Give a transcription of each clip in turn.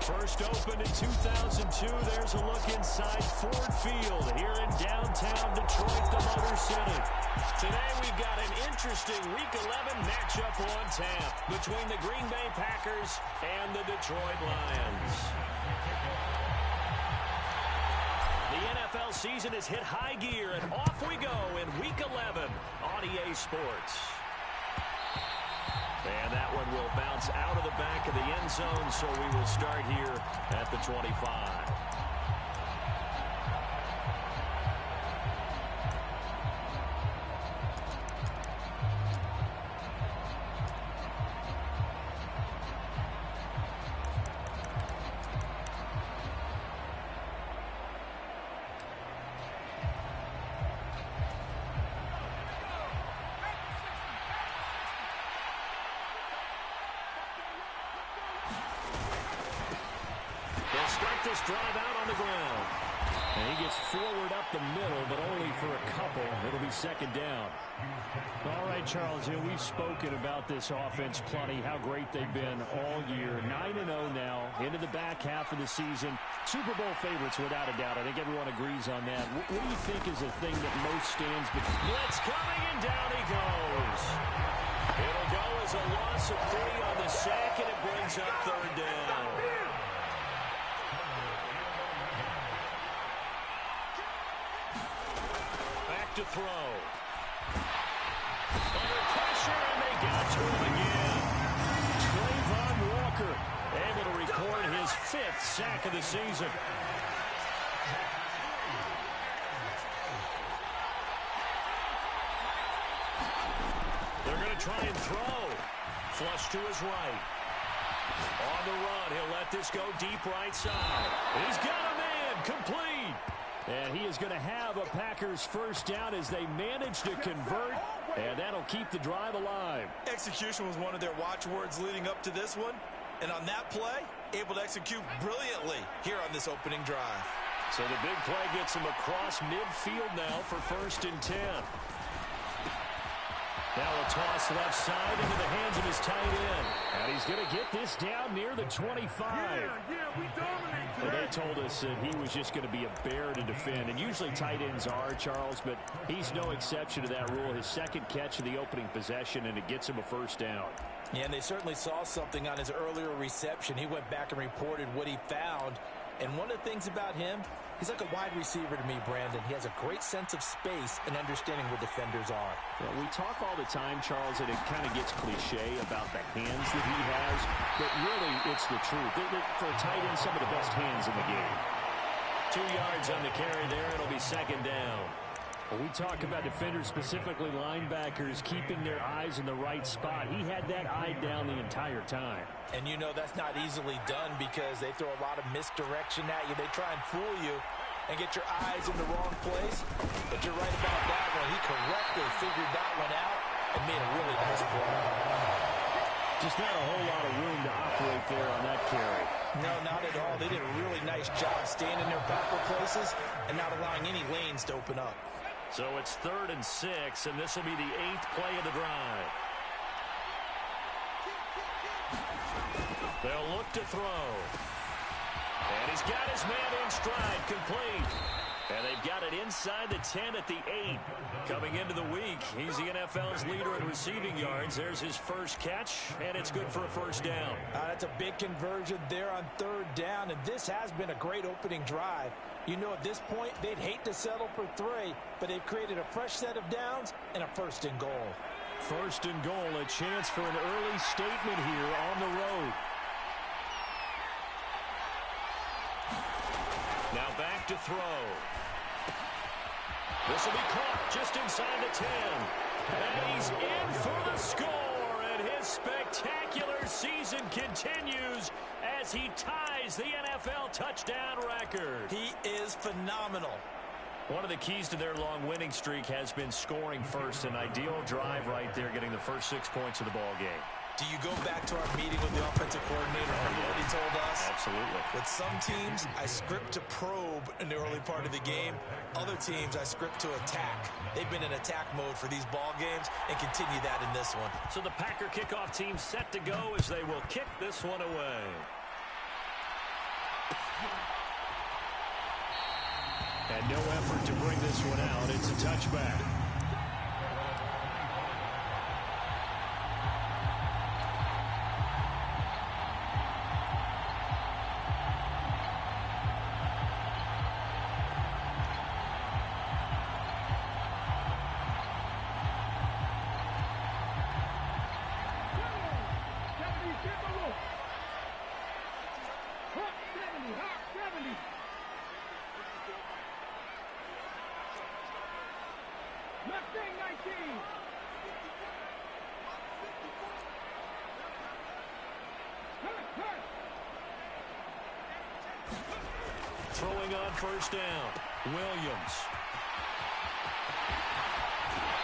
First opened in 2002. There's a look inside Ford Field here in downtown Detroit, the Motor City. Today we've got an interesting Week 11 matchup on tap between the Green Bay Packers and the Detroit Lions. The NFL season has hit high gear, and off we go in Week 11 on EA Sports. And that one will bounce out of the back of the end zone, so we will start here at the 25. This drive out on the ground. And he gets forward up the middle, but only for a couple. It'll be second down. All right, Charles, we've spoken about this offense plenty, how great they've been all year. 9-0 now, into the back half of the season. Super Bowl favorites, without a doubt. I think everyone agrees on that. What do you think is the thing that most stands between? Blitz coming, and down he goes. It'll go as a loss of 3 on the sack, and it brings up third down. To throw. Under pressure, and they got to him again. Trayvon Walker able to record his 5th sack of the season. They're going to try and throw. Flush to his right. On the run, he'll let this go deep right side. He's got a man, complete. And he is going to have a Packers first down as they manage to convert, and that'll keep the drive alive. Execution was one of their watchwords leading up to this one, and on that play, able to execute brilliantly here on this opening drive. So the big play gets him across midfield now for 1st and 10. Now a toss left side into the hands of his tight end. And he's going to get this down near the 25. We dominate today. Well, they told us that he was just going to be a bear to defend. And usually tight ends are, Charles, but he's no exception to that rule. His 2nd catch of the opening possession, and it gets him a first down. Yeah, and they certainly saw something on his earlier reception. He went back and reported what he found. And one of the things about him, he's like a wide receiver to me, Brandon. He has a great sense of space and understanding where defenders are. Yeah, we talk all the time, Charles, and it kind of gets cliche about the hands that he has, but really it's the truth. For a tight end, some of the best hands in the game. 2 yards on the carry there. It'll be second down. Well, we talk about defenders, specifically linebackers, keeping their eyes in the right spot. He had that eye down the entire time. And you know that's not easily done because they throw a lot of misdirection at you. They try and fool you and get your eyes in the wrong place. But you're right about that one. He correctly figured that one out and made a really nice play. Just not a whole lot of room to operate there on that carry. No, not at all. They did a really nice job staying in their proper places and not allowing any lanes to open up. So it's 3rd and 6, and this will be the 8th play of the drive. They'll look to throw. And he's got his man in stride, complete. And they've got it inside the 10 at the 8. Coming into the week, he's the NFL's leader in receiving yards. There's his first catch, and it's good for a first down. That's a big conversion there on 3rd down, and this has been a great opening drive. You know, at this point, they'd hate to settle for 3, but they've created a fresh set of downs and a 1st and goal. 1st and goal, a chance for an early statement here on the road. Now back to throw. This will be caught just inside the 10. And he's in for the score, and his spectacular season continues as he ties the NFL touchdown record. He is phenomenal. One of the keys to their long winning streak has been scoring first. An ideal drive right there, getting the first 6 points of the ball game. Do you go back to our meeting with the offensive coordinator and what he told us? Absolutely. With some teams, I script to probe in the early part of the game. Other teams, I script to attack. They've been in attack mode for these ball games and continue that in this one. So the Packer kickoff team set to go as they will kick this one away. And no effort to bring this one out. It's a touchback. Throwing on first down, Williams.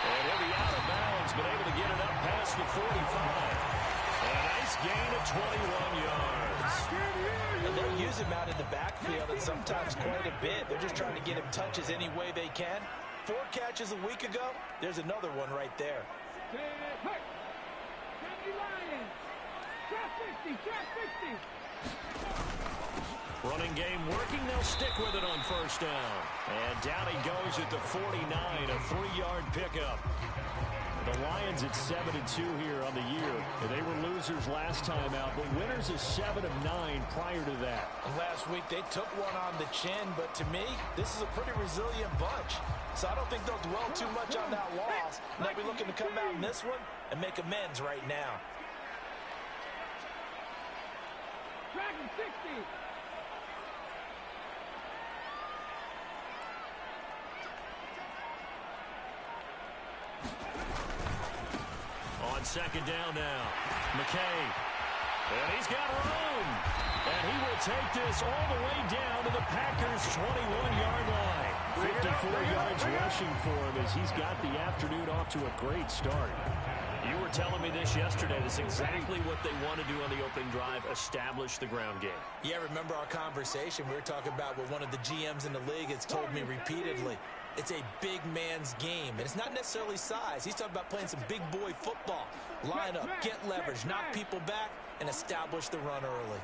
And he'll be out of bounds, but able to get it up past the 45. And a nice gain of 21 yards. And they'll use him out in the backfield, and sometimes quite a bit. They're just trying to get him touches any way they can. 4 catches a week ago. There's another one right there. Running game working. They'll stick with it on first down. And down he goes at the 49, a 3-yard pickup. The Lions at 7-2 here on the year. They were losers last time out, but winners of 7 of 9 prior to that. And last week they took one on the chin, but to me, this is a pretty resilient bunch. So I don't think they'll dwell too much on that loss. They'll be looking to come out in this one and make amends right now. Dragon 60. On second down now, McKay. And he's got room. And he will take this all the way down to the Packers' 21-yard line. 54 yards rushing for him as he's got the afternoon off to a great start. You were telling me this yesterday. This is exactly what they want to do on the opening drive, establish the ground game. Yeah, remember our conversation? We were talking about what one of the GMs in the league has told me repeatedly. It's a big man's game, and it's not necessarily size. He's talking about playing some big boy football. Line up, get leverage, knock people back, and establish the run early.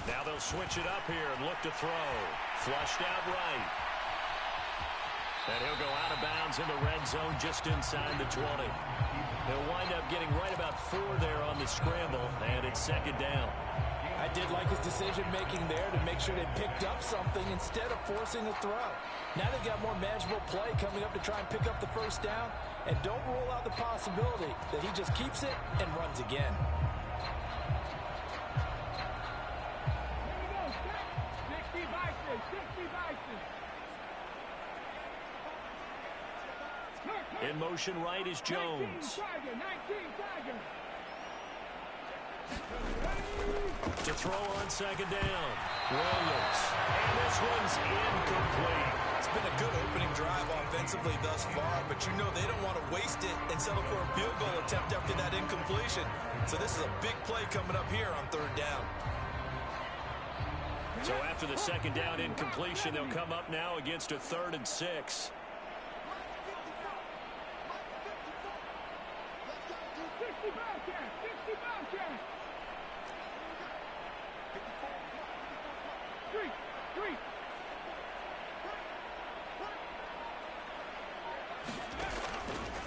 Now they'll switch it up here and look to throw. Flushed out right. And he'll go out of bounds in the red zone just inside the 20. They'll wind up getting right about 4 there on the scramble, and it's second down. I did like his decision-making there to make sure they picked up something instead of forcing a throw. Now they've got more manageable play coming up to try and pick up the first down, and don't rule out the possibility that he just keeps it and runs again. In motion right is Jones. To throw on second down, Williams. And this one's incomplete. It's been a good opening drive offensively thus far, but you know they don't want to waste it and settle for a field goal attempt after that incompletion. So this is a big play coming up here on third down. So after the second down incompletion, they'll come up now against a 3rd and 6.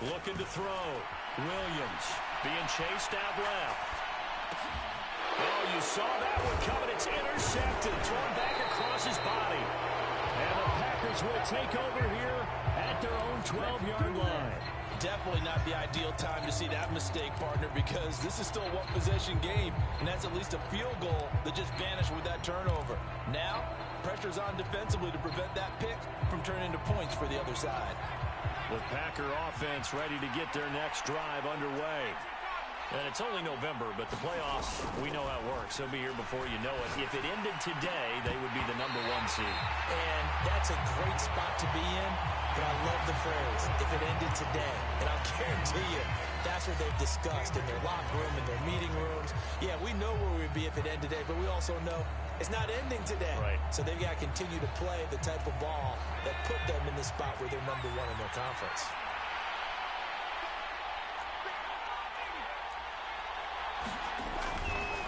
Looking to throw. Williams being chased out left. Oh, you saw that one coming. It's intercepted. Thrown back across his body. And the Packers will take over here at their own 12-yard line. Definitely not the ideal time to see that mistake, partner, because this is still a one-possession game, and that's at least a field goal that just vanished with that turnover. Now, pressure's on defensively to prevent that pick from turning into points for the other side. The Packer offense ready to get their next drive underway. And it's only November, but the playoffs, we know how it works. They'll be here before you know it. If it ended today, they would be the #1 seed. And that's a great spot to be in, but I love the phrase, if it ended today. And I'll guarantee you, that's what they've discussed in their locker room, in their meeting rooms. Yeah, we know where we'd be if it ended today, but we also know it's not ending today. Right. So they've got to continue to play the type of ball that put them in the spot where they're #1 in their conference.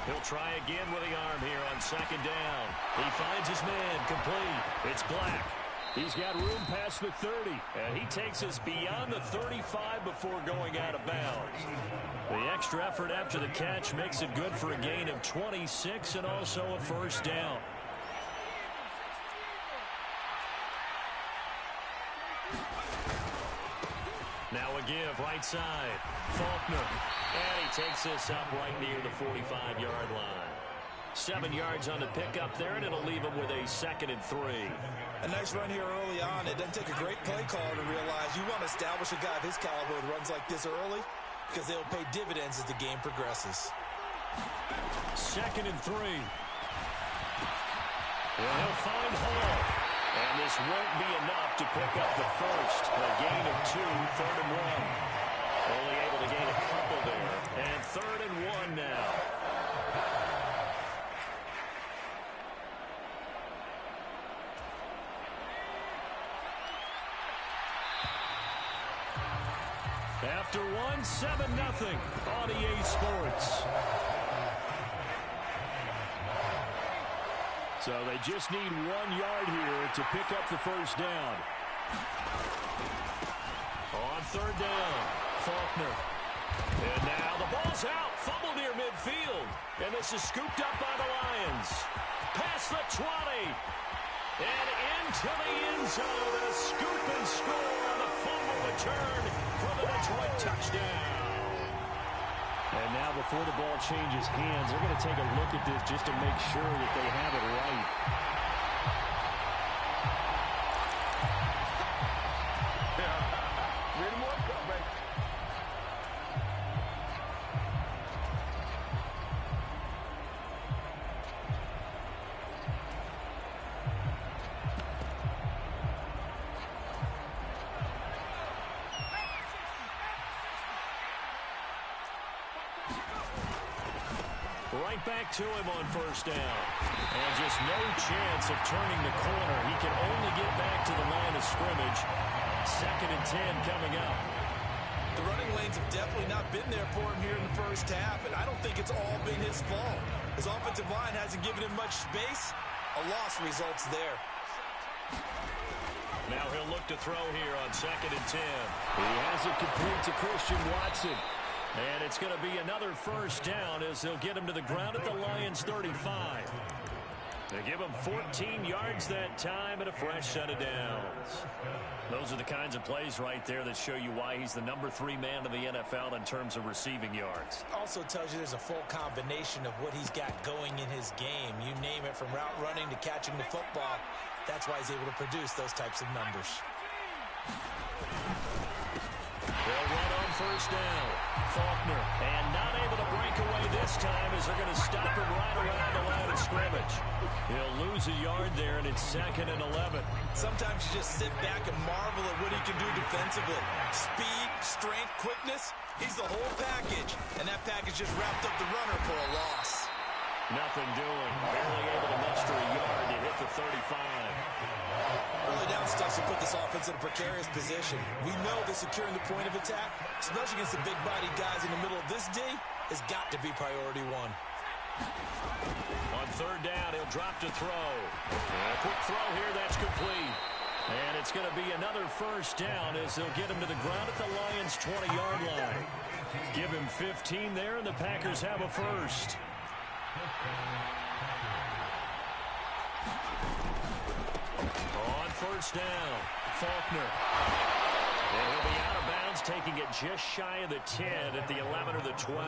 He'll try again with the arm here on second down. He finds his man, complete. It's Black. He's got room past the 30, and he takes us beyond the 35 before going out of bounds. The extra effort after the catch makes it good for a gain of 26 and also a first down. Now a give, right side. Faulkner. And he takes this up right near the 45-yard line. 7 yards on the pickup there, and it'll leave him with a 2nd and 3. A nice run here early on. It doesn't take a great play caller to realize you want to establish a guy of his caliber with runs like this early because they'll pay dividends as the game progresses. 2nd and 3. Well, he'll find Hall. And this won't be enough to pick up the first. A gain of 2, 3rd and 1. Only able to gain a couple there. And 3rd and 1 now. After 7-0 on EA Sports. So they just need 1 yard here to pick up the first down. On 3rd down, Faulkner. And now the ball's out. Fumble near midfield. And this is scooped up by the Lions. Past the 20. And into the end zone. A scoop and score on the fumble return for the Detroit touchdown. And now before the ball changes hands, they're going to take a look at this just to make sure that they have it right. Ready more comeback. Right back to him on 1st down. And just no chance of turning the corner. He can only get back to the line of scrimmage. 2nd and 10 coming up. The running lanes have definitely not been there for him here in the first half, and I don't think it's all been his fault. His offensive line hasn't given him much space. A loss results there. Now he'll look to throw here on 2nd and 10. He has it complete to Christian Watson. And it's going to be another first down as they'll get him to the ground at the Lions' 35. They give him 14 yards that time and a fresh set of downs. Those are the kinds of plays right there that show you why he's the number 3 man in the NFL in terms of receiving yards. Also tells you there's a full combination of what he's got going in his game. You name it, from route running to catching the football. That's why he's able to produce those types of numbers. They'll run on 1st down. Faulkner, and not able to break away this time as they're going to stop him right around the line of scrimmage. He'll lose a yard there, and it's 2nd and 11. Sometimes you just sit back and marvel at what he can do defensively. Speed, strength, quickness, he's the whole package. And that package just wrapped up the runner for a loss. Nothing doing. Barely able to muster a yard to hit the 35. Early down stuff to put this offense in a precarious position. We know that securing the point of attack, especially against the big-body guys in the middle of this D, has got to be priority 1. On 3rd down, he'll drop to throw. And a quick throw here, that's complete. And it's going to be another first down as they'll get him to the ground at the Lions' 20-yard line. Give him 15 there, and the Packers have a first. On 1st down, Faulkner. And he'll be out of bounds, taking it just shy of the 10 at the 11 or the 12.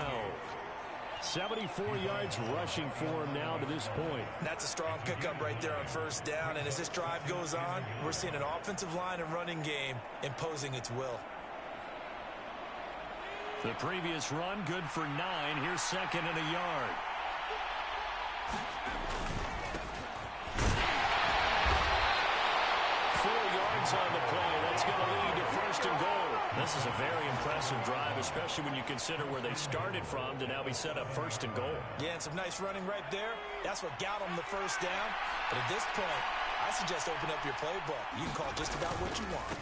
74 yards rushing for him now to this point. That's a strong pickup right there on 1st down, and as this drive goes on, we're seeing an offensive line and running game imposing its will. The previous run, good for 9. Here's 2nd and a yard. On the play. That's going to lead to 1st and goal. This is a very impressive drive, especially when you consider where they started from to now be set up 1st and goal. Yeah, and some nice running right there. That's what got them the 1st down. But at this point, I suggest open up your playbook. You can call just about what you want.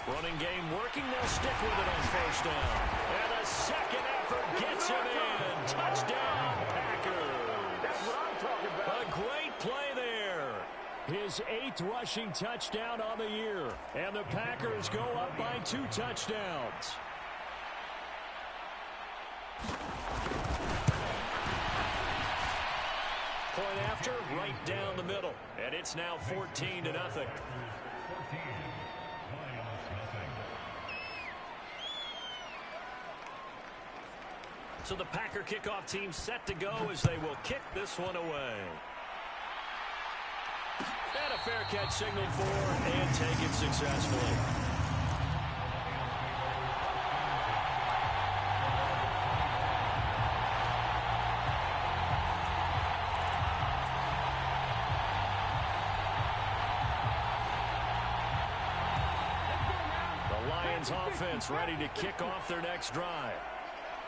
Running game working. They'll stick with it on 1st down. And a second effort gets him in. Touchdown, Packers. great play there. His 8th rushing touchdown on the year. And the Packers go up by 2 touchdowns. Point after, right down the middle. And it's now 14-0. So the Packer kickoff team set to go as they will kick this one away. And a fair catch signaled for and taken successfully. The Lions offense ready to kick off their next drive.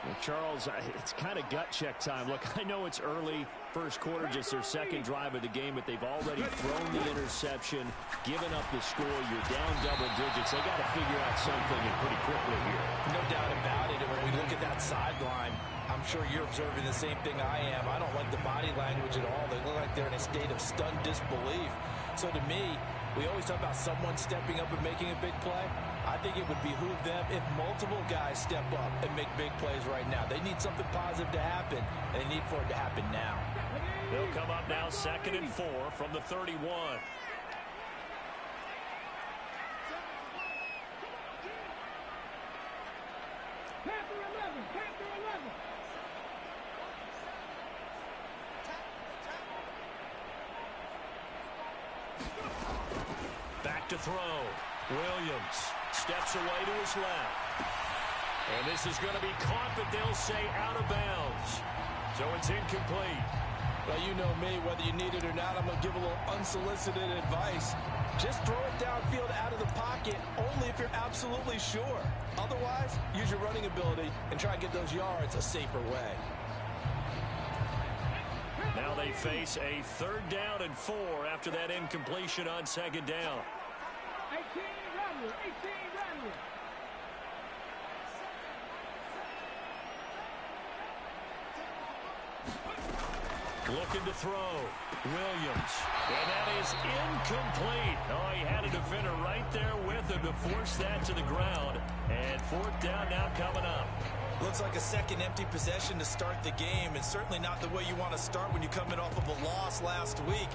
Well, Charles, it's kind of gut check time. Look, I know it's early, first quarter, just their second drive of the game, but they've already thrown the interception, given up the score. You're down double digits. They got to figure out something and pretty quickly here. No doubt about it. And when we look at that sideline, I'm sure you're observing the same thing I am. I don't like the body language at all. They look like they're in a state of stunned disbelief. So to me, we always talk about someone stepping up and making a big play. I think it would behoove them if multiple guys step up and make big plays right now. They need something positive to happen, and they need for it to happen now. They'll come up now 2nd and 4 from the 31. Panther 11, Panther 11. Back to throw. Williams steps away to his left. And this is going to be caught, but they'll say out of bounds. So it's incomplete. Well, you know me, whether you need it or not, I'm going to give a little unsolicited advice. Just throw it downfield out of the pocket only if you're absolutely sure. Otherwise, use your running ability and try and get those yards a safer way. Now they face a 3rd down and 4 after that incompletion on 2nd down. 18 Rattler, 18 Rattler. Looking to throw. Williams. And that is incomplete. Oh, he had a defender right there with him to force that to the ground. And 4th down now coming up. Looks like a second empty possession to start the game, and certainly not the way you want to start when you're coming off of a loss last week.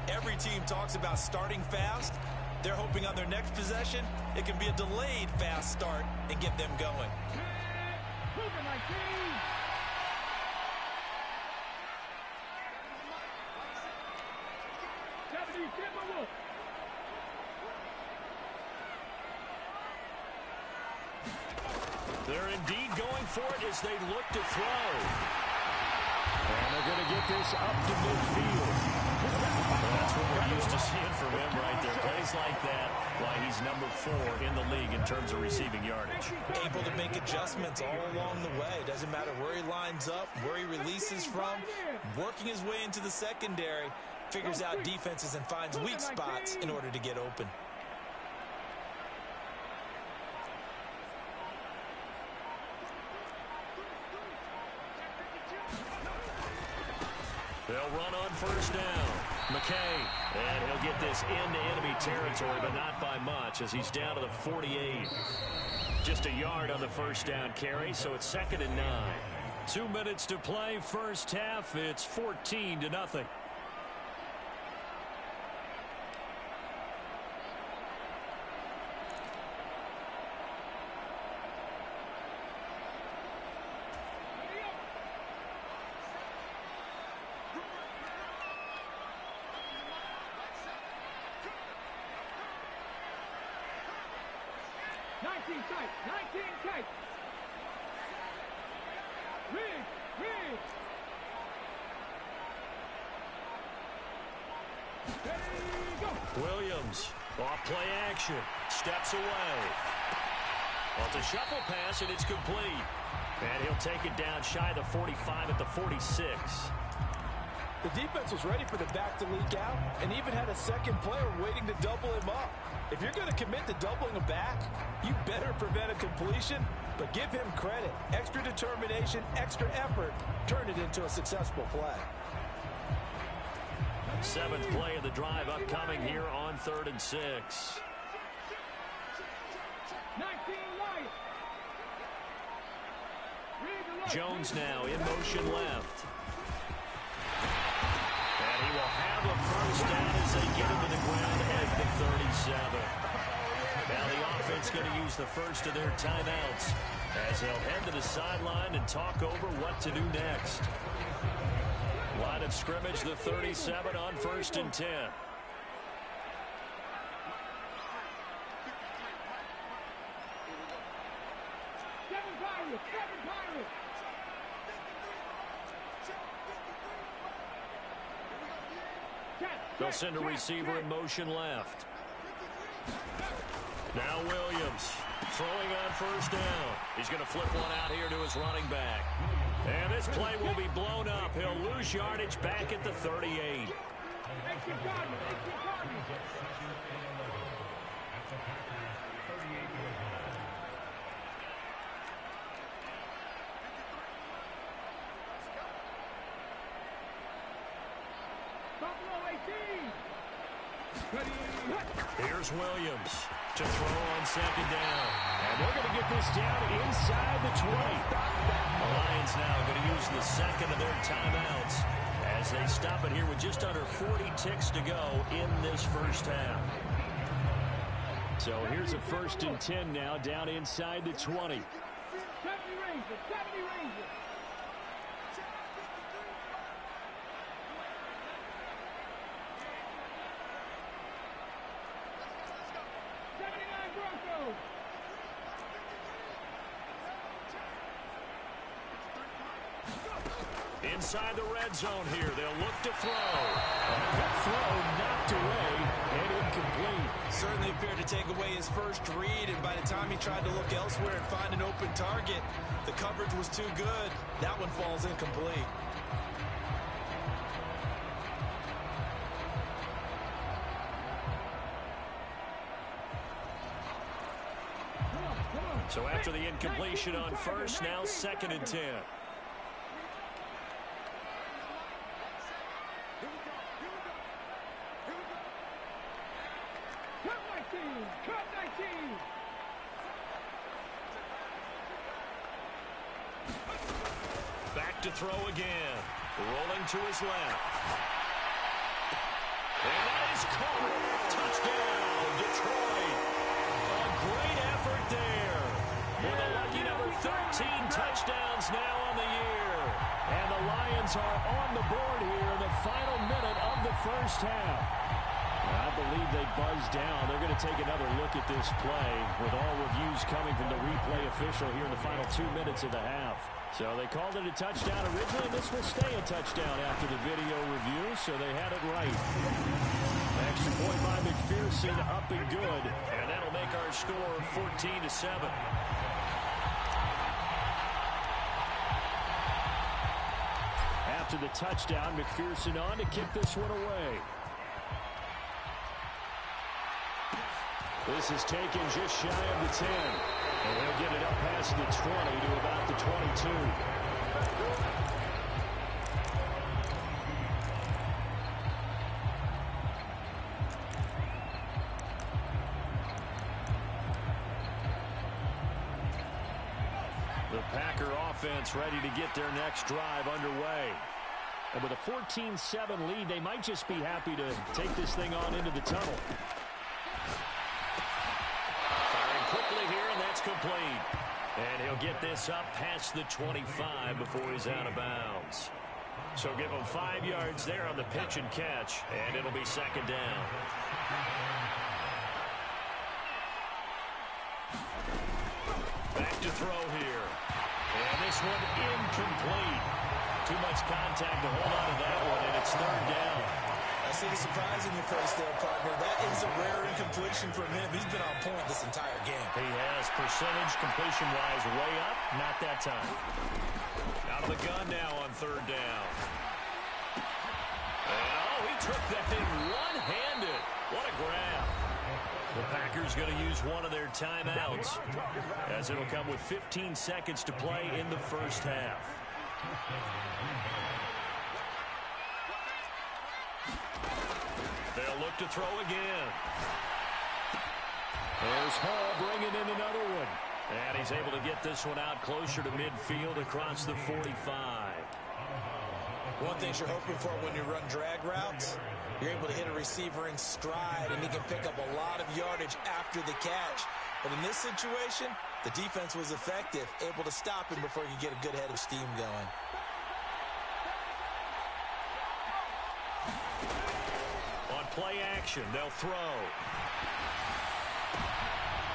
Every team talks about starting fast. They're hoping on their next possession, it can be a delayed fast start and get them going. Moving my team. They're indeed going for it as they look to throw. And they're going to get this up to midfield. Well, that's what we're used to seeing from him right there. Plays like that, why he's number 4 in the league in terms of receiving yardage. Able to make adjustments all along the way. Doesn't matter where he lines up, where he releases from. Working his way into the secondary. Figures out defenses and finds weak spots in order to get open. They'll run on 1st down. McKay, and he'll get this into enemy territory, but not by much as he's down to the 48. Just a yard on the 1st down carry, so it's 2nd and 9. 2 minutes to play, first half. It's 14-0. Tight, 19 tight. Read. Ready, go. Williams, off play action, steps away. Well, it's a shuffle pass, and it's complete. And he'll take it down shy of the 45 at the 46. The defense was ready for the back to leak out and even had a second player waiting to double him up. If you're going to commit to doubling a back, you better prevent a completion, but give him credit. Extra determination, extra effort, turn it into a successful play. Seventh play of the drive upcoming here on 3rd and 6. 19 Lions. Jones now in motion left. And he will have a first down as they get him to the ground at the 37. Now the offense going to use the first of their timeouts as they'll head to the sideline and talk over what to do next. Line of scrimmage, the 37 on 1st and 10. They'll send a receiver in motion left. Now Williams throwing on first down. He's going to flip one out here to his running back. And this play will be blown up. He'll lose yardage back at the 38. Here's Williams to throw on 2nd down. And they're going to get this down inside the 20. The Lions now going to use the second of their timeouts as they stop it here with just under 40 ticks to go in this first half. So here's a 1st and 10 now down inside the 20. 70 Rangers, 70 Rangers. Inside the red zone here, they'll look to throw. That throw knocked away and incomplete. Certainly appeared to take away his first read, and by the time he tried to look elsewhere and find an open target, the coverage was too good. That one falls incomplete. So after the incompletion on first, now 2nd and 10. Back to throw again. Rolling to his left. And that is caught. Touchdown, Detroit. A great effort there. With a lucky number 13 touchdowns now on the year. And the Lions are on the board here in the final minute of the first half. I believe they buzzed down. They're going to take another look at this play with all reviews coming from the replay official here in the final 2 minutes of the half. So they called it a touchdown originally, and this will stay a touchdown after the video review, so they had it right. Extra point by McPherson, up and good. And that'll make our score 14-7. After the touchdown, McPherson on to kick this one away. This is taken just shy of the 10. And they'll get it up past the 20 to about the 22. The Packer offense ready to get their next drive underway. And with a 14-7 lead, they might just be happy to take this thing on into the tunnel. Quickly here, and that's complete. And he'll get this up past the 25 before he's out of bounds. So give him 5 yards there on the pitch and catch, and it'll be 2nd down. Back to throw here. And this one incomplete. Too much contact to hold on to that one, and it's 3rd down. I see the surprise in your face there, partner. That is a rare incompletion from him. He's been on point this entire game. He has. Percentage completion-wise way up. Not that time. Out of the gun now on 3rd down. And, oh, he took that in one-handed. What a grab. The Packers going to use one of their timeouts as it'll come with 15 seconds to play in the first half. They'll look to throw again. There's Hall bringing in another one. And he's able to get this one out closer to midfield across the 45. One thing you're hoping for when you run drag routes, you're able to hit a receiver in stride, and he can pick up a lot of yardage after the catch. But in this situation, the defense was effective, able to stop him before he could get a good head of steam going. On play action, they'll throw.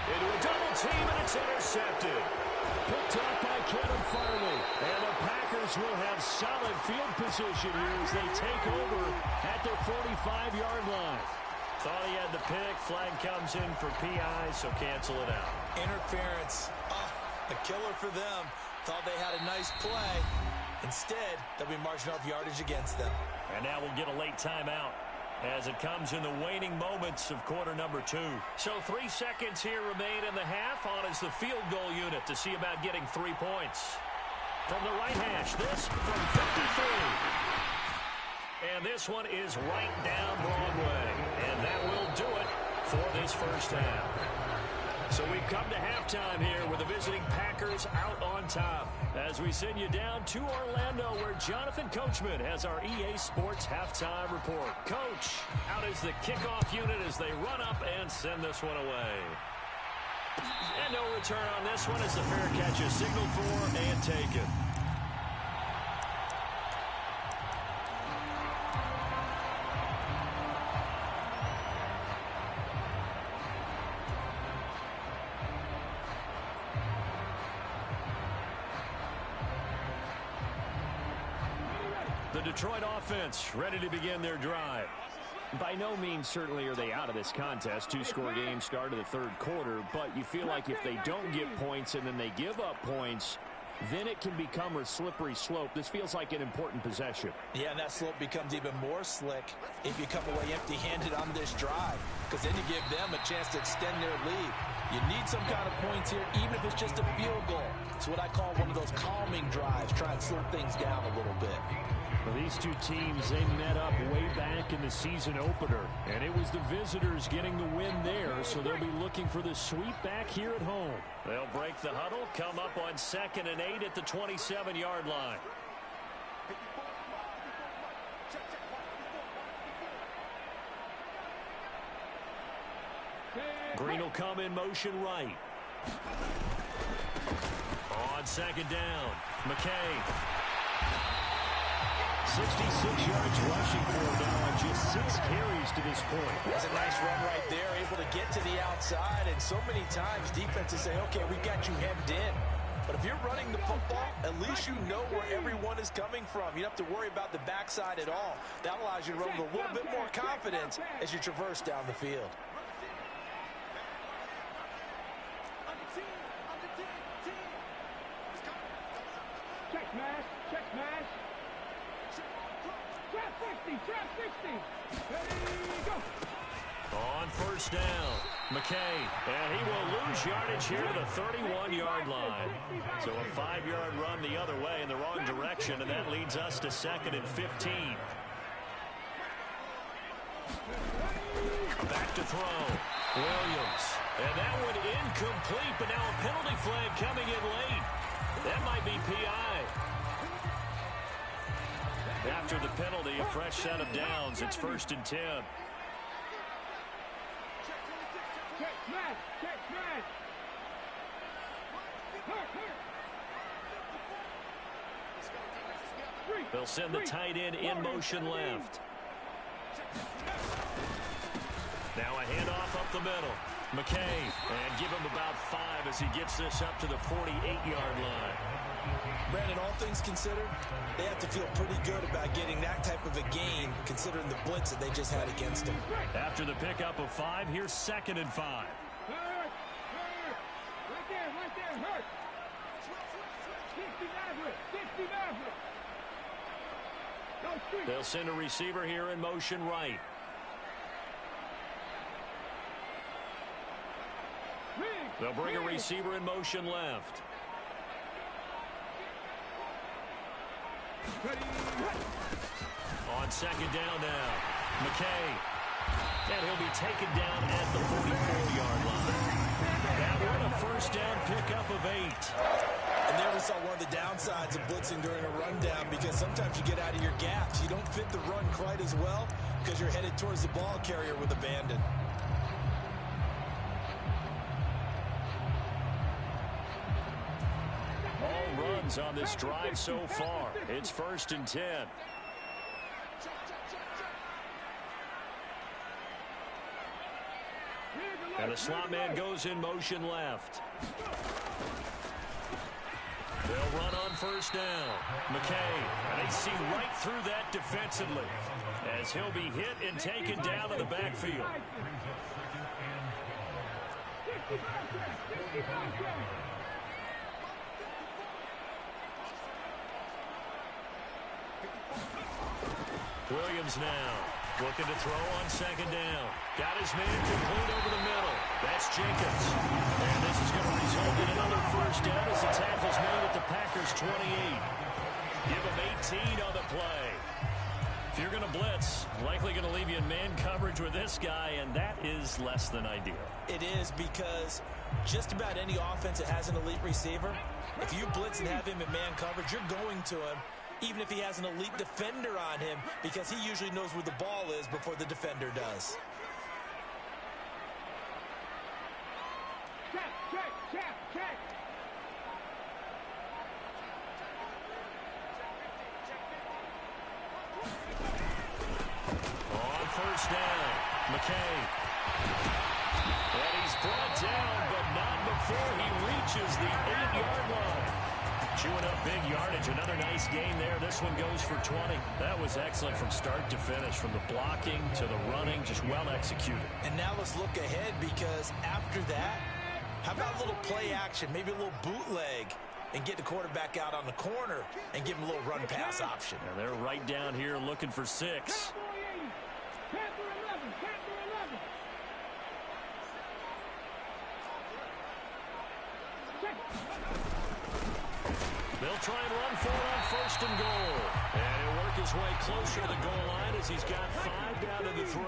Into a double team, and it's intercepted. Picked up by Kevin Farley. And the Packers will have solid field position here as they take over at their 45-yard line. Thought he had the pick. Flag comes in for PI, so cancel it out. Interference. A killer for them. Thought they had a nice play. Instead, they'll be marching off yardage against them. And now we'll get a late timeout as it comes in the waning moments of quarter number 2. So 3 seconds here remain in the half. On is the field goal unit to see about getting 3 points. From the right hash, this from 53. And this one is right down Broadway. And that will do it for this first half. So we've come to halftime here with the visiting Packers out on top as we send you down to Orlando where Jonathan Coachman has our EA Sports halftime report. Coach, out is the kickoff unit as they run up and send this one away. And no return on this one as the fair catch is signaled for and taken. The Detroit offense ready to begin their drive. By no means certainly are they out of this contest. 2-score game start of the third quarter, but you feel like if they don't get points and then they give up points, then it can become a slippery slope. This feels like an important possession. Yeah, and that slope becomes even more slick if you come away empty-handed on this drive, because then you give them a chance to extend their lead. You need some kind of points here, even if it's just a field goal. It's what I call one of those calming drives, try and slow things down a little bit. Well, these two teams, they met up way back in the season opener, and it was the visitors getting the win there, so they'll be looking for the sweep back here at home. They'll break the huddle, come up on 2nd and 8 at the 27-yard line. Green will come in motion right. On 2nd down, McKay. 66 yards rushing for him now on just 6 carries to this point. That's a nice run right there, able to get to the outside, and so many times defenses say, okay, we got you hemmed in. But if you're running the football, at least you know where everyone is coming from. You don't have to worry about the backside at all. That allows you to run with a little bit more confidence as you traverse down the field. Check smash, check smash. Trap 60, trap 60. Ready, go. On 1st down, McKay, and he will lose yardage here to the 31-yard line. So a 5-yard run the other way in the wrong direction, and that leads us to 2nd and 15. Back to throw, Williams. And that one incomplete, but now a penalty flag coming in late. That might be PI. After the penalty, a fresh set of downs. It's 1st and 10. Check smash, check smash. They'll send the tight end in motion left. Now a handoff up the middle. McKay, and give him about 5 as he gets this up to the 48-yard line. Brandon, all things considered, they have to feel pretty good about getting that type of a gain, considering the blitz that they just had against them. After the pickup of 5, here's 2nd and 5. Hurt, hurt. Right there, hurt. 60 Maverick, 60 Maverick. Go street. They'll send a receiver here in motion right. They'll bring a receiver in motion left. On 2nd down now, McKay. And he'll be taken down at the 44-yard line. That one a first down pickup of 8. And there we saw one of the downsides of blitzing during a rundown, because sometimes you get out of your gaps. You don't fit the run quite as well because you're headed towards the ball carrier with abandon. All runs on this drive so far. It's 1st and 10. And the slot man goes in motion left. They'll run on 1st down. McKay, and they see right through that defensively as he'll be hit and taken down to the backfield. Williams now looking to throw on 2nd down. Got his man complete over the middle. That's Jenkins. And this is going to result in another 1st down as the tackle's made at the Packers' 28. Give him 18 on the play. If you're going to blitz, likely going to leave you in man coverage with this guy, and that is less than ideal. It is, because just about any offense that has an elite receiver, if you blitz and have him in man coverage, you're going to him, even if he has an elite defender on him, because he usually knows where the ball is before the defender does. Check. On 1st down, McKay. And he's brought down, but not before he reaches the 8-yard line. Chewing up big yardage. Another nice gain there. This one goes for 20. That was excellent from start to finish, from the blocking to the running, just well executed. And now let's look ahead, because after that, how about a little play action, maybe a little bootleg, and get the quarterback out on the corner and give him a little run pass option. And they're right down here looking for 6. They'll try and run for it on 1st and goal. And he'll work his way closer to the goal line as he's got 5 down to the 3.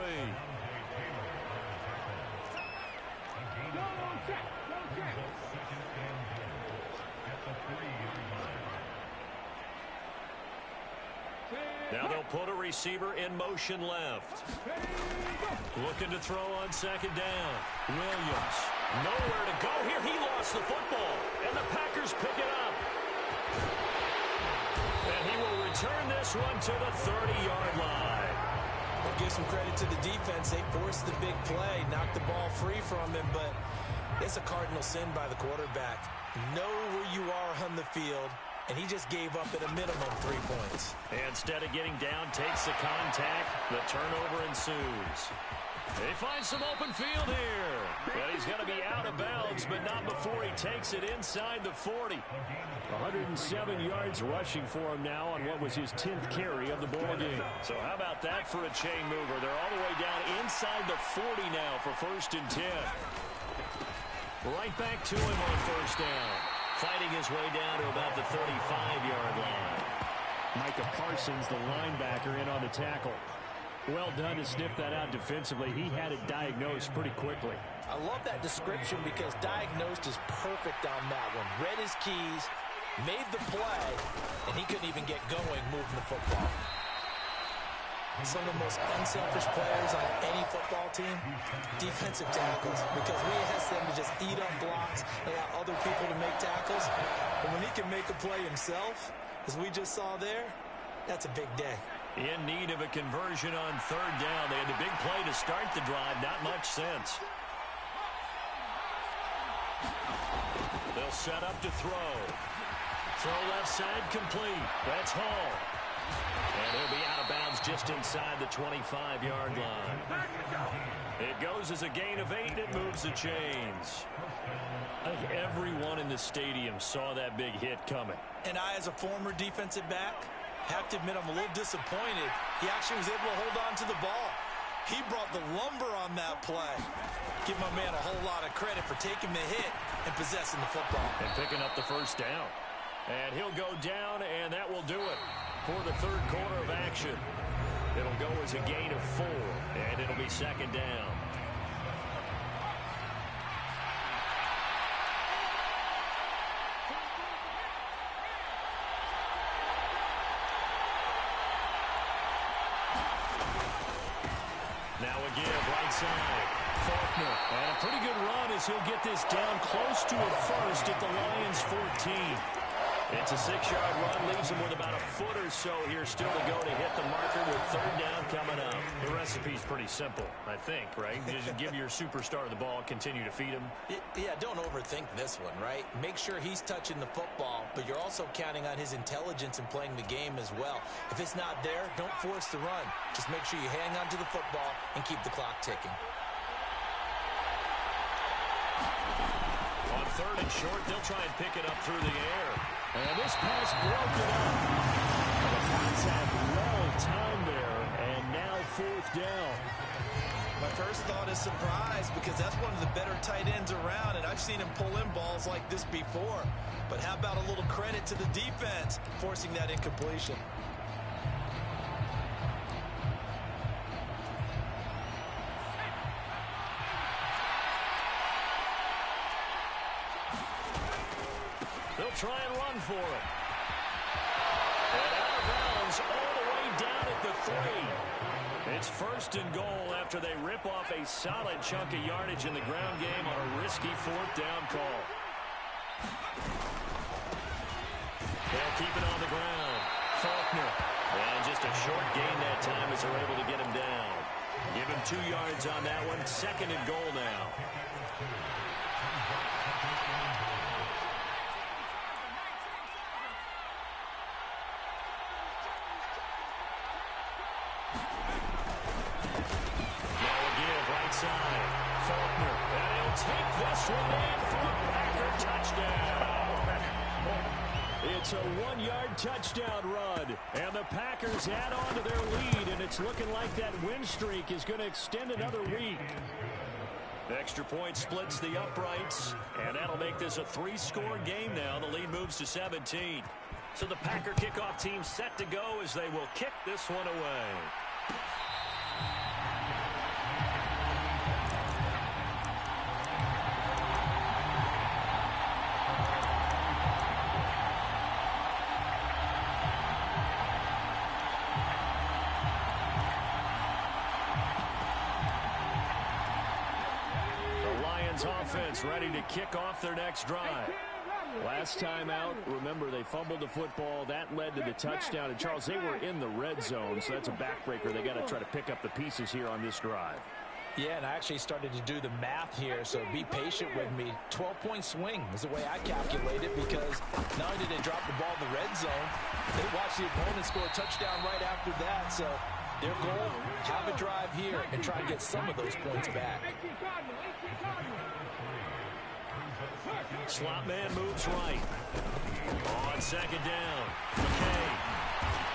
Now they'll put a receiver in motion left. Looking to throw on 2nd down. Williams. Nowhere to go here. He lost the football. And the Packers pick it up. And he will return this one to the 30-yard line. We'll give some credit to the defense. They forced the big play, knocked the ball free from him, but it's a cardinal sin by the quarterback. Know where you are on the field, and he just gave up at a minimum 3 points. Instead of getting down, takes the contact. The turnover ensues. They find some open field here. But he's going to be out of bounds, but not before he takes it inside the 40. 107 yards rushing for him now on what was his 10th carry of the ball game. So how about that for a chain mover? They're all the way down inside the 40 now for 1st and 10. Right back to him on 1st down. Fighting his way down to about the 35-yard line. Micah Parsons, the linebacker, in on the tackle. Well done to sniff that out defensively. He had it diagnosed pretty quickly. I love that description, because diagnosed is perfect on that one. Read his keys, made the play, and he couldn't even get going moving the football. Some of the most unselfish players on any football team, defensive tackles, because we ask them to just eat up blocks and allow other people to make tackles. But when he can make a play himself, as we just saw there, that's a big day. In need of a conversion on 3rd down. They had the big play to start the drive. Not much sense. They'll set up to throw. Throw left side complete. That's Hall. And he'll be out of bounds just inside the 25-yard line. It goes as a gain of 8. It moves the chains. I think everyone in the stadium saw that big hit coming. And I, as a former defensive back, have to admit I'm a little disappointed. He actually was able to hold on to the ball. He brought the lumber on that play. Give my man a whole lot of credit for taking the hit and possessing the football. And picking up the 1st down. And he'll go down, and that will do it for the 3rd quarter of action. It'll go as a gain of 4, and it'll be a second down. Now a give, right side. Faulkner. And a pretty good run as he'll get this down close to a first at the Lions' 14. It's a 6-yard run, leaves him with about a foot or so here still to go to hit the marker with third down coming up. The recipe's pretty simple, I think, right? You just give your superstar the ball, continue to feed him. Yeah, don't overthink this one, right? Make sure he's touching the football, but you're also counting on his intelligence in playing the game as well. If it's not there, don't force the run. Just make sure you hang on to the football and keep the clock ticking. On third and short, they'll try and pick it up through the air. And this pass broken up. The contact well timed there, and now fourth down. My first thought is surprise because that's one of the better tight ends around, and I've seen him pull in balls like this before. But how about a little credit to the defense forcing that incompletion? They'll try and run for it. And out of bounds all the way down at the 3. It's first and goal after they rip off a solid chunk of yardage in the ground game on a risky fourth down call. They'll keep it on the ground. Faulkner. And just a short gain that time as they're able to get him down. Give him 2 yards on that one. Second and goal now. Side. Faulkner. And he'll take this one in for a Packer touchdown. It's a 1-yard touchdown run. And the Packers add on to their lead, and it's looking like that win streak is going to extend another week. The extra point splits the uprights, and that'll make this a 3-score game now. The lead moves to 17. So the Packer kickoff team set to go as they will kick this one away. Offense ready to kick off their next drive. Last time out, remember, they fumbled the football. That led to the touchdown. And, Charles, they were in the red zone, so that's a backbreaker. They got to try to pick up the pieces here on this drive. Yeah, and I actually started to do the math here, so be patient with me. 12-point swing is the way I calculate it because not only did they drop the ball in the red zone, they watched the opponent score a touchdown right after that. So their goal, have a drive here and try to get some of those points back. Slot man moves right. On second down, McKay.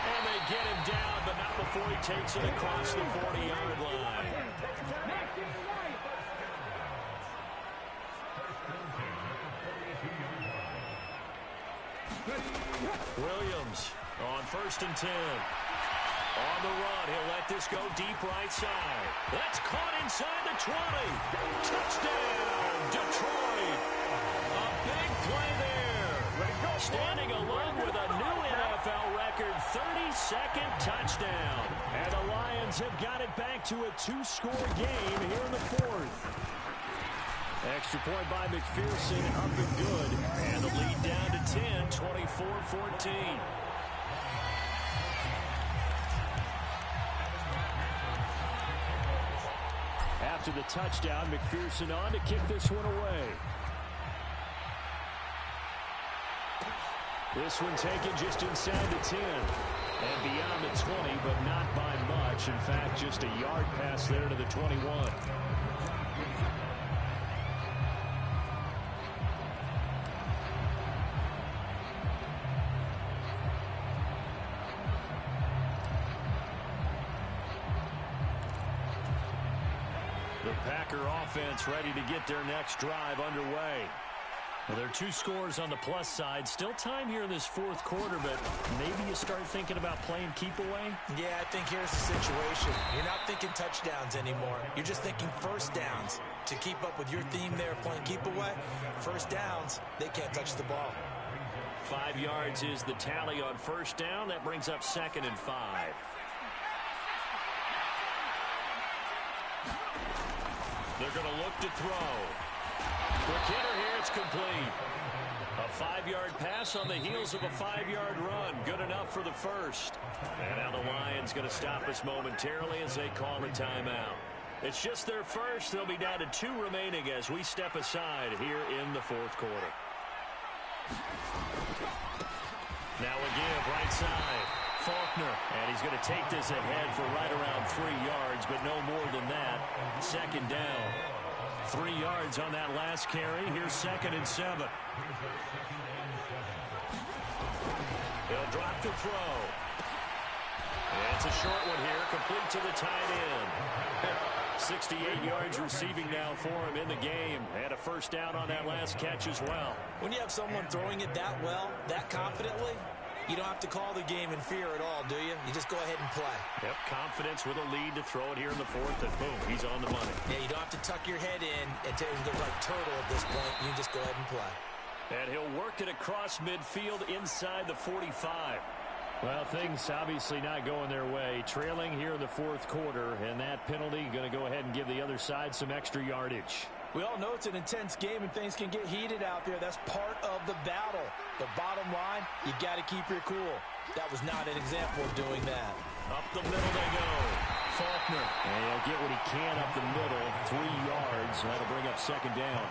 And they get him down, but not before he takes it across the 40-yard line. Williams on first and 10. On the run, he'll let this go deep right side. That's caught inside the 20. Touchdown, Detroit. A big play there. Standing alone with a new NFL record 32nd touchdown. And the Lions have got it back to a 2-score game here in the fourth. Extra point by McPherson, up and good. And the lead down to 10, 24-14. After the touchdown, McPherson on to kick this one away. This one taken just inside the 10 and beyond the 20, but not by much. In fact, just a yard pass there to the 21. The Packer offense ready to get their next drive underway. Well, there are two scores on the plus side. Still time here in this fourth quarter, but maybe you start thinking about playing keep away? Yeah, I think here's the situation. You're not thinking touchdowns anymore. You're just thinking first downs. To keep up with your theme there, playing keep away, first downs, they can't touch the ball. 5 yards is the tally on first down. That brings up 2nd and 5. They're going to look to throw. Quick hitter here, it's complete. A 5-yard pass on the heels of a 5-yard run. Good enough for the first. And now the Lions going to stop us momentarily as they call a timeout. It's just their first. They'll be down to 2 remaining as we step aside here in the fourth quarter. Now a give right side. Faulkner, and he's going to take this ahead for right around 3 yards, but no more than that. 2nd down. 3 yards on that last carry. Here's 2nd and 7. They'll drop to throw. And it's a short one here, complete to the tight end. 68 yards receiving now for him in the game. Had a first down on that last catch as well. When you have someone throwing it that well, that confidently, you don't have to call the game in fear at all, do you? You just go ahead and play. Yep, confidence with a lead to throw it here in the fourth, and boom, he's on the money. Yeah, you don't have to tuck your head in and go like turtle at this point. You just go ahead and play. And he'll work it across midfield inside the 45. Well, things obviously not going their way. Trailing here in the fourth quarter, and that penalty going to go ahead and give the other side some extra yardage. We all know it's an intense game and things can get heated out there. That's part of the battle. But bottom line, you got to keep your cool. That was not an example of doing that. Up the middle they go. Faulkner. And he'll get what he can up the middle. 3 yards. That'll bring up 2nd down.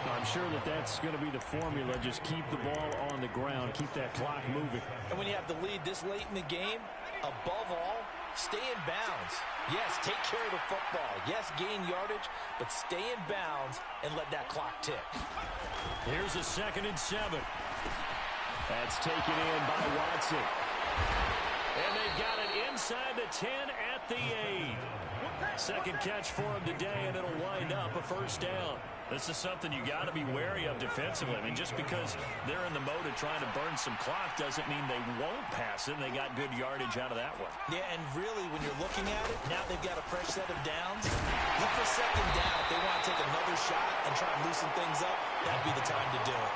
I'm sure that's going to be the formula. Just keep the ball on the ground. Keep that clock moving. And when you have the lead this late in the game, above all, stay in bounds. Yes, take care of the football. Yes, gain yardage, but stay in bounds and let that clock tick. Here's a 2nd and 7. That's taken in by Watson. And they've got it inside the 10 at the 8. 2nd catch for him today, and it'll wind up a first down. This is something you got to be wary of defensively. I mean, just because they're in the mode of trying to burn some clock doesn't mean they won't pass it. They got good yardage out of that one. Yeah, and really, when you're looking at it, now they've got a fresh set of downs. Look for 2nd down. If they want to take another shot and try and loosen things up, that'd be the time to do it.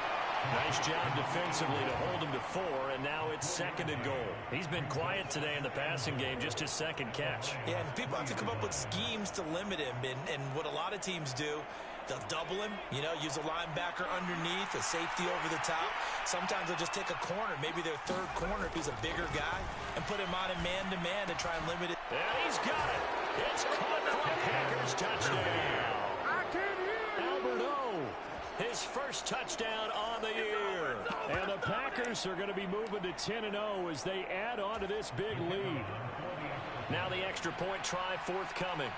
Nice job defensively to hold him to 4, and now it's 2nd and goal. He's been quiet today in the passing game, just his 2nd catch. Yeah, and people have to come up with schemes to limit him, and what a lot of teams do, they'll double him, use a linebacker underneath, a safety over the top. Sometimes they'll just take a corner, maybe their 3rd corner if he's a bigger guy, and put him on in man-to-man to try and limit it. And he's got it. It's caught for a Packers touchdown. Albert O, his first touchdown on the year. And the Packers are going to be moving to 10-0 as they add on to this big lead. Now the extra point try forthcoming.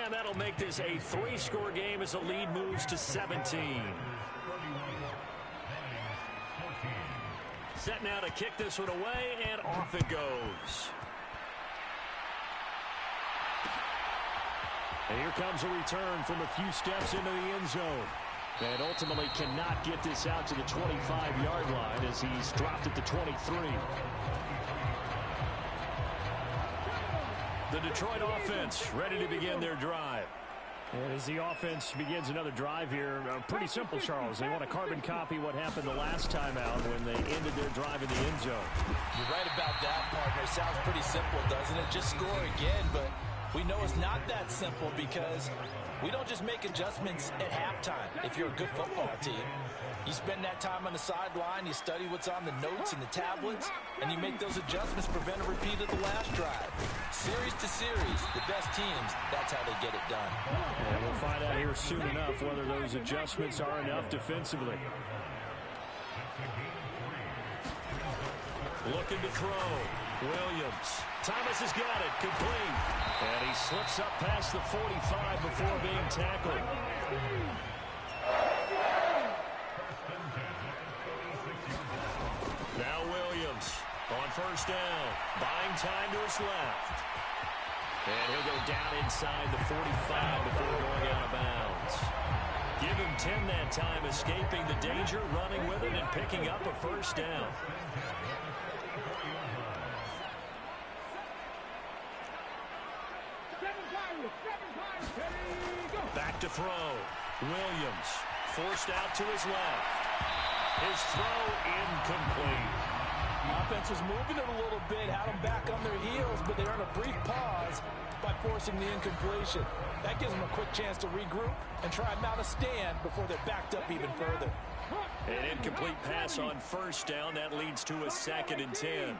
And that'll make this a 3-score game as the lead moves to 17. Set now to kick this one away, and off it goes. And here comes a return from a few steps into the end zone. And ultimately cannot get this out to the 25-yard line as he's dropped at the 23. The Detroit offense ready to begin their drive. And as the offense begins another drive here, pretty simple, Charles. They want to carbon copy what happened the last time out when they ended their drive in the end zone. You're right about that, partner. Sounds pretty simple, doesn't it? Just score again, but we know it's not that simple because we don't just make adjustments at halftime if you're a good football team. You spend that time on the sideline, you study what's on the notes and the tablets, and you make those adjustments, prevent a repeat of the last drive. Series to series, the best teams, that's how they get it done. And we'll find out here soon enough whether those adjustments are enough defensively. Looking to throw. Williams. Thomas has got it. Complete. And he slips up past the 45 before being tackled. Now Williams on first down. Buying time to his left. And he'll go down inside the 45 before going out of bounds. Give him 10 that time, escaping the danger, running with it, and picking up a first down. Back to throw. Williams forced out to his left. His throw incomplete. Offense was moving it a little bit, had them back on their heels, but they earned a brief pause by forcing the incompletion. That gives them a quick chance to regroup and try and mount a stand before they're backed up even further. An incomplete pass on first down. That leads to a 2nd and 10.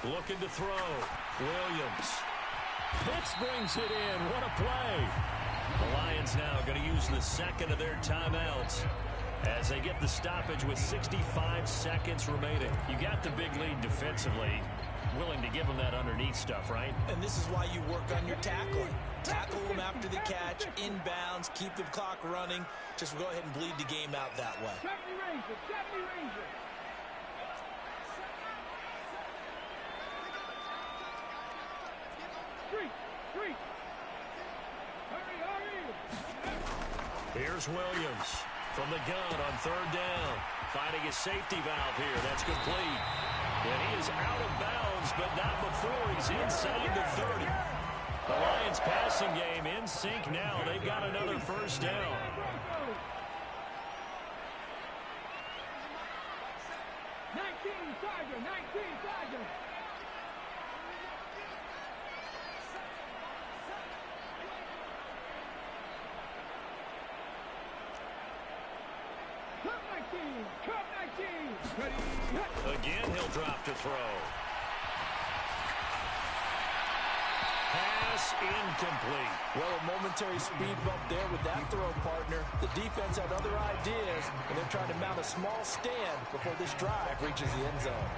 Looking to throw. Williams. Pitts brings it in. What a play. The Lions now going to use the 2nd of their timeouts as they get the stoppage with 65 seconds remaining. You got the big lead defensively. Willing to give them that underneath stuff, right? And this is why you work on your tackling. Tackle them after the catch, inbounds, keep the clock running. Just go ahead and bleed the game out that way. 70 Rangers. Three. Hurry. Here's Williams from the gun on 3rd down. Finding his safety valve here. That's complete. And he is out of bounds, but not before he's inside the 30. The Lions passing game in sync now. They've got another first down. 19 Tiger. Cup 19. Again, he'll drop to throw. Pass incomplete. Well, a momentary speed bump there with that throw, partner. The defense had other ideas, and they're trying to mount a small stand before this drive reaches the end zone.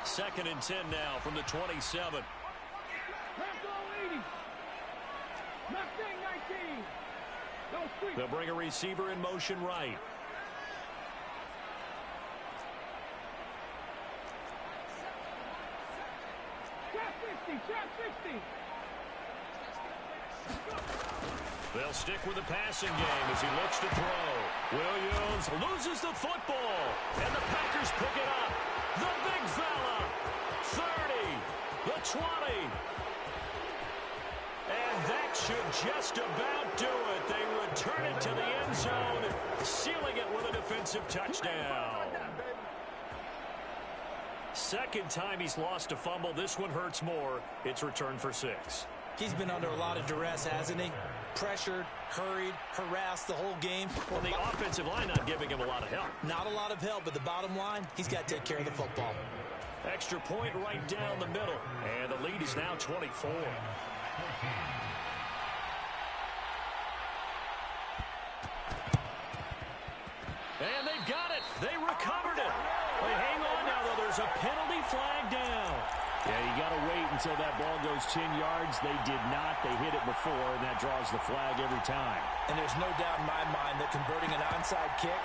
2nd and 10 now from the 27. Mustang 19. They'll bring a receiver in motion right. Shot 60. They'll stick with the passing game as he looks to throw. Williams loses the football, and the Packers pick it up. The big fella, 30, the 20. And that should just about do it. They return it to the end zone, sealing it with a defensive touchdown. 2nd time he's lost a fumble. This one hurts more. It's returned for 6. He's been under a lot of duress, hasn't he? Pressured, hurried, harassed the whole game. Well, the offensive line not giving him a lot of help. Not a lot of help, but the bottom line, he's got to take care of the football. Extra point right down the middle. And the lead is now 24. And they've got it. They recovered it. They hang on now, though. There's a penalty flag down. Yeah, you got to wait until that ball goes 10 yards. They did not. They hit it before, and that draws the flag every time. And there's no doubt in my mind that converting an onside kick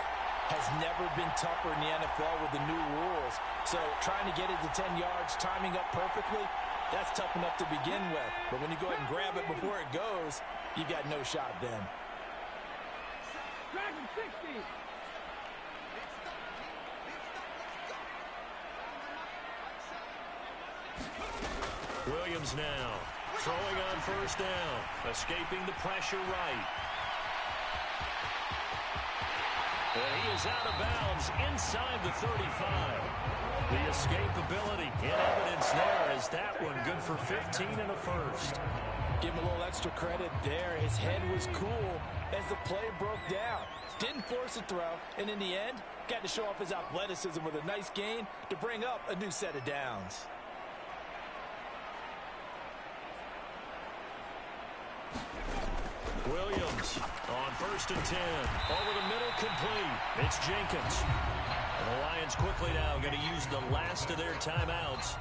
has never been tougher in the NFL with the new rules. So trying to get it to 10 yards, timing up perfectly, that's tough enough to begin with. But when you go ahead and grab it before it goes, you got no shot then. Dragon 60. Williams now throwing on 1st down, escaping the pressure right. And he is out of bounds inside the 35. The escapability in evidence there as that one good for 15 and a first. Give him a little extra credit there. His head was cool as the play broke down. Didn't force a throw, and in the end, got to show off his athleticism with a nice gain to bring up a new set of downs. Williams on 1st and 10. Over the middle, complete. It's Jenkins. And the Lions quickly now going to use the last of their timeouts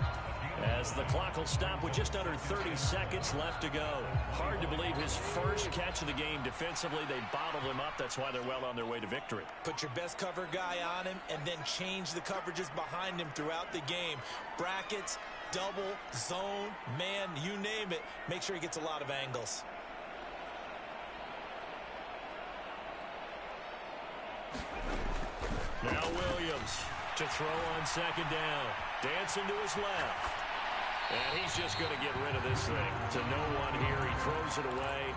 as the clock will stop with just under 30 seconds left to go. Hard to believe his first catch of the game defensively. They bottled him up. That's why they're well on their way to victory. Put your best cover guy on him and then change the coverages behind him throughout the game. Brackets, double, zone, man, you name it. Make sure he gets a lot of angles. Now Williams to throw on 2nd down. Dancing to his left. And he's just going to get rid of this thing to no one here. He throws it away,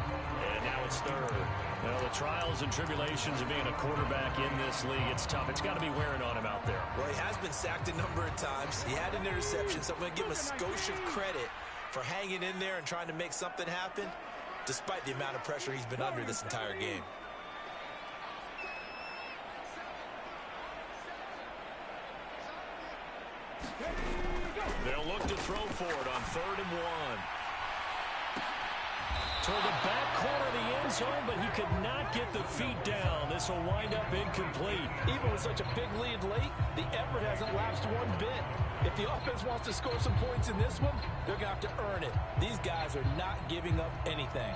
and now it's 3rd. Well, the trials and tribulations of being a quarterback in this league, it's tough. It's got to be wearing on him out there. Well, he has been sacked a number of times. He had an interception, so I'm going to give him a skosh of credit for hanging in there and trying to make something happen, despite the amount of pressure he's been under this entire game. They'll look to throw for it on 3rd and 1. Toward the back corner of the end zone, but he could not get the feet down. This will wind up incomplete. Even with such a big lead late, the effort hasn't lapsed one bit. If the offense wants to score some points in this one, they're going to have to earn it. These guys are not giving up anything.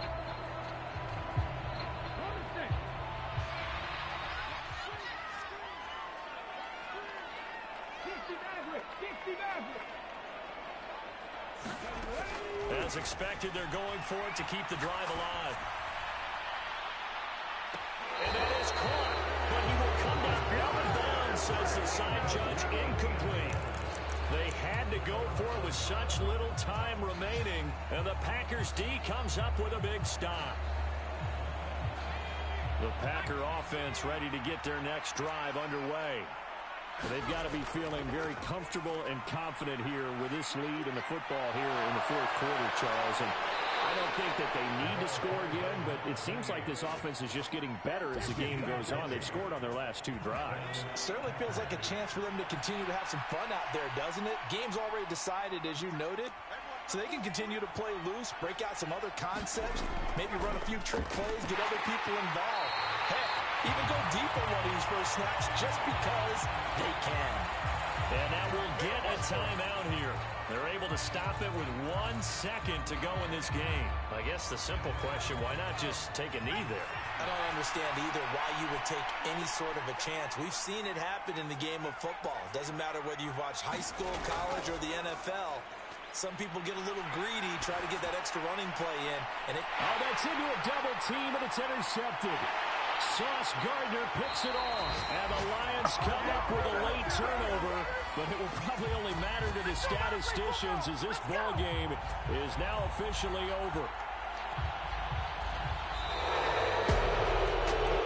As expected, they're going for it to keep the drive alive. And that is caught, but he will come back out of bounds, says the side judge, incomplete. They had to go for it with such little time remaining, and the Packers D comes up with a big stop. The Packer offense ready to get their next drive underway. They've got to be feeling very comfortable and confident here with this lead in the football here in the 4th quarter, Charles. And I don't think that they need to score again, but it seems like this offense is just getting better as the game goes on. They've scored on their last 2 drives. Certainly feels like a chance for them to continue to have some fun out there, doesn't it? Game's already decided, as you noted. So they can continue to play loose, break out some other concepts, maybe run a few trick plays, get other people involved. Heck, even go deep on one of these first snaps just because they can. And now we'll get a timeout here. They're able to stop it with 1 second to go in this game. I guess the simple question, why not just take a knee there? I don't understand either why you would take any sort of a chance. We've seen it happen in the game of football. Doesn't matter whether you've watched high school, college, or the NFL. Some people get a little greedy, try to get that extra running play in. And that's into a double team, and it's intercepted. Sauce Gardner picks it off, and the Lions come up with a late turnover, but it will probably only matter to the statisticians as this ball game is now officially over.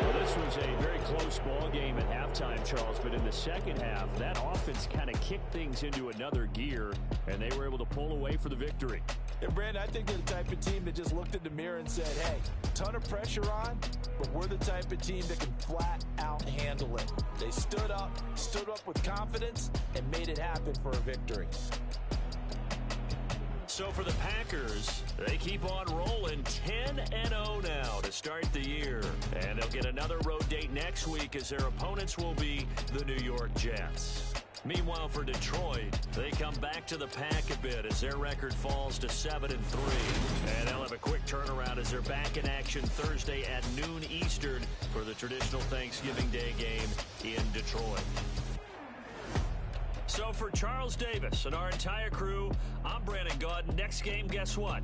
Well, this was a very close ball game at halftime, Charles, but in the second half, that offense kind of kicked things into another gear, and they were able to pull away for the victory. And Brandon, I think they're the type of team that just looked in the mirror and said, hey, ton of pressure on, but we're the type of team that can flat out handle it. They stood up with confidence, and made it happen for a victory. So for the Packers, they keep on rolling 10-0 now to start the year. And they'll get another road date next week as their opponents will be the New York Jets. Meanwhile, for Detroit, they come back to the pack a bit as their record falls to 7-3. And they'll have a quick turnaround as they're back in action Thursday at noon Eastern for the traditional Thanksgiving Day game in Detroit. So for Charles Davis and our entire crew, I'm Brandon Gaudin. Next game, guess what?